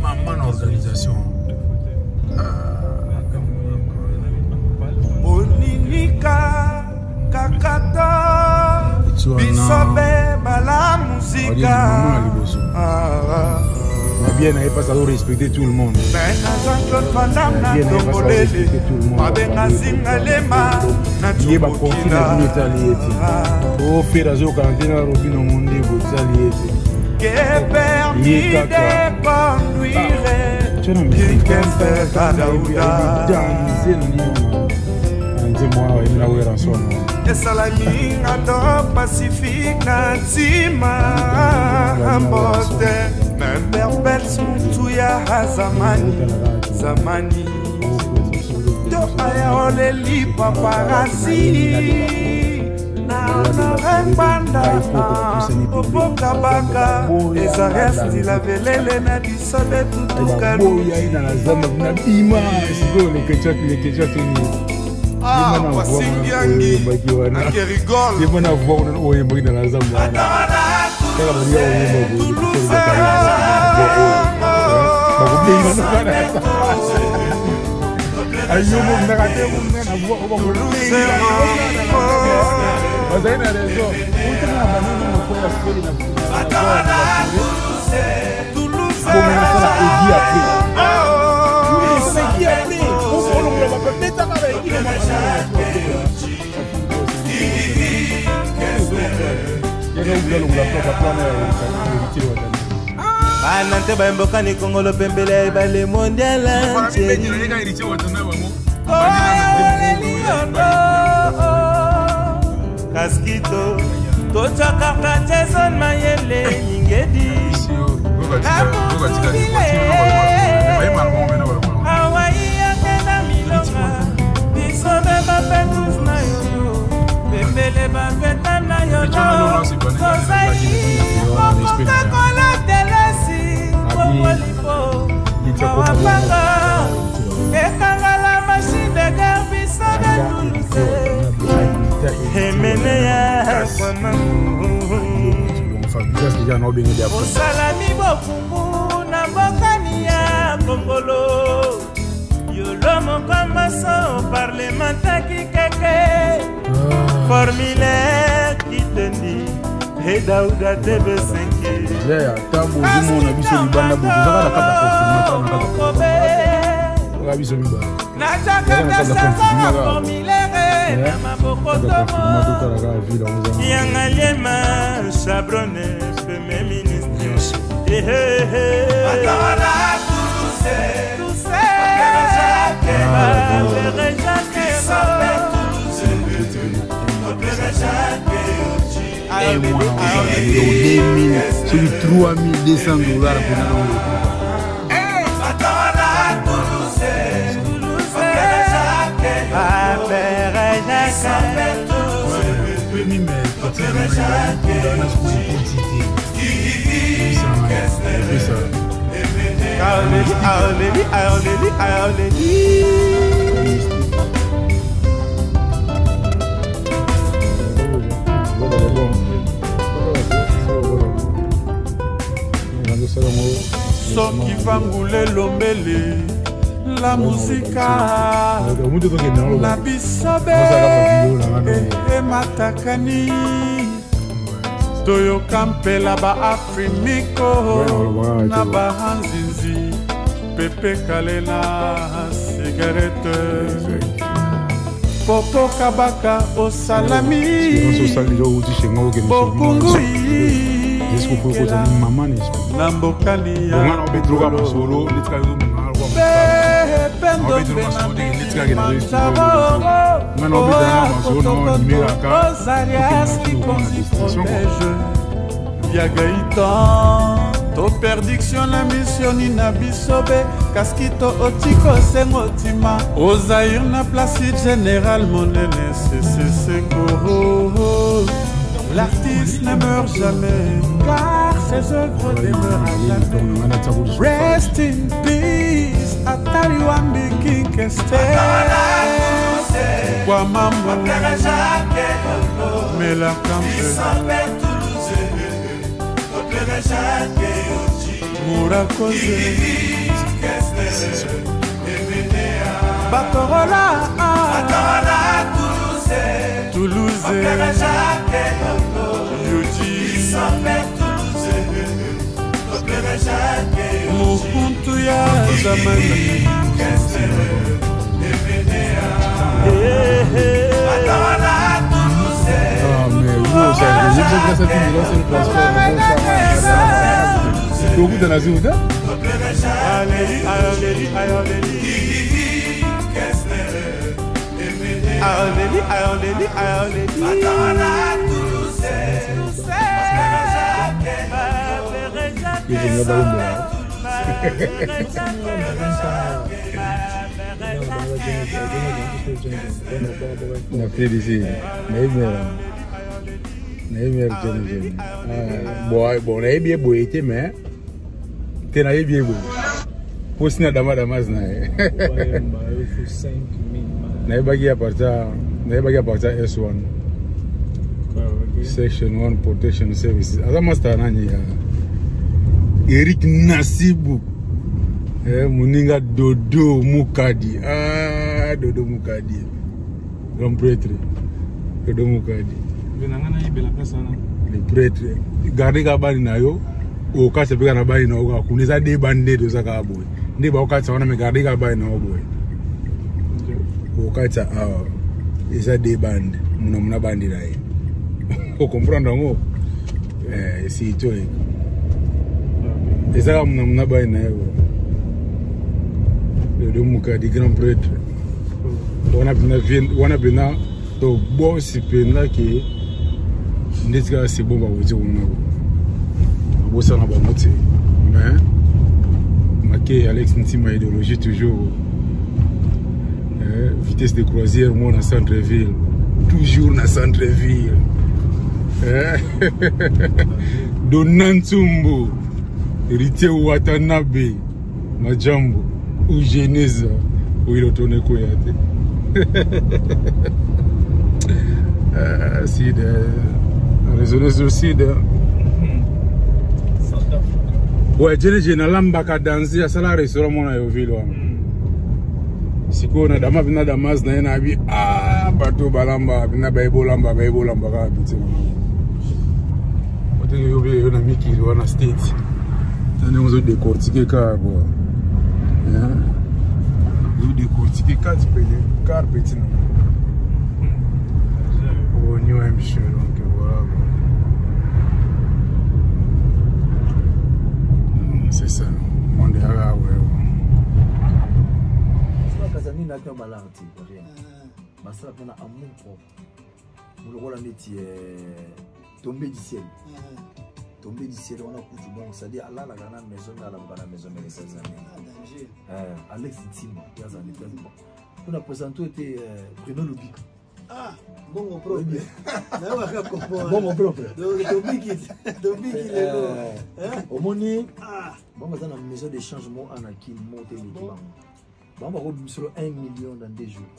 maman organisation. Oninika kakata bisobe bala musica. Bien, n'avait pas à respecter tout le monde. Bien, n'avait pas à respecter tout le monde. Il y a pas confiné pour l'Italie. Au fait, la zone quarantaine, Robin au monde, vous allez. Que permis de conduire. Tu n'as pas et salami ado pacifique natima ambote memberbel mutuya zamani to aya oleli paparazzi na rembanda opoka baka eza resti la velele na bisobe tutuka boya ina na zamba na bima siko le ketchup ah, wasingiangi ake rigole ye mona voir on oye mbina na zamba na kala bania oye mbo ayo mo na kate mo na voir on mo bazaina rezo utana bana mo kwa skoli na Toulouse ça edi après Banante baimboka ni Kongolo pembele bale mondial Kaskito Tocha karta Jason Mayele Nyingedi Hawaii akena milonga Bisobe bapetus na yo Pembele bapeta na yo Kosayi Kokoka kola telesi Kopolipo Kawapanga Ekanga la machine de guerre Bisobe Toulouse Emene ya Osalami bokungu na mbokani ya Kongolo Yolo mokambaso parlementaki keke Formulaire kitendi Edauda TV5 Tabo zumo na biso libanda buku zaka kata konfirmation na biso libanda Nataka sanga formulaire na maboko tomo Yangaliema chabrone premier ministre Atawala Toulouse celui 3200 dollars Soki vangule lombele la musica na bisobe matakani toyo kampela ba afrimiko na ba hanzinzi pepe kalela cigarette popo kabaka osalami bokungui na mbokani ya to perdiction la mission na bisobe kaskito otiko sengotima ozair na place général monene l'artiste ne meurt jamais car ses œuvres demeurent à jamais. Rest in peace Atari Wambi King Keste Kwa mambo Mela Kampe Mourakoze Batorola Toulouse Yoji Mukuntu ya zamani Beaucoup de la zone. Bon, na bien boité mais tu n'as bien beau. Pour signer damas na. Na bagi aparta S1. Section 1 Protection Services. Ada master nani ya. Eric Nasibu. Muninga Dodo Mukadi. Dodo Mukadi. Grand prêtre. Dodo Mukadi. Le prêtre. Garde kabani na yo. Okase peka na bani na oga. Kuneza de bande do saka boy. Ndi ba okatsa wana me garde kabani na boy. Okatsa esa de bande. Muna bandi na ye. O comprendre ngo. Si to e. Esa muna bani na yo. Le Mukadi grand prêtre. Wana bina to boss pena ke ndika c'est bon ba wote wona bo ça na ba moté mais maké Alex Ntima idéologie toujours vitesse de croisière moi dans centre-ville toujours dans centre-ville Donantumbo Rite Watanabe Majambo ou Geneza où il retourne koyate si de résonance aussi de ouais je na lamba ka danser à sala restaurant mona yo vilo siko na dama bina damas na ina bi bato balamba bina baibo lamba ka biti ote yo bi yo na miki wana state tane on zo décortiquer car quoi yo décortiquer car pele car petit au New Hampshire donc voilà. C'est ça. On est là ouais. C'est pas Kazani n'a qu'un balanti pour rien. Mais ça on a amour propre. Nous le rôle métier tombé du ciel. Tombé du ciel on a coutu bon c'est-à-dire Allah la grande maison là la maison mais ces années. Alex Ntima il y a des tellement. On a présenté Bruno Lubik. Bon propre. Bon propre. Donc au moni bon dans la maison de changement en qui monter les banques. Bon on va sur 1 million dans 2 jours.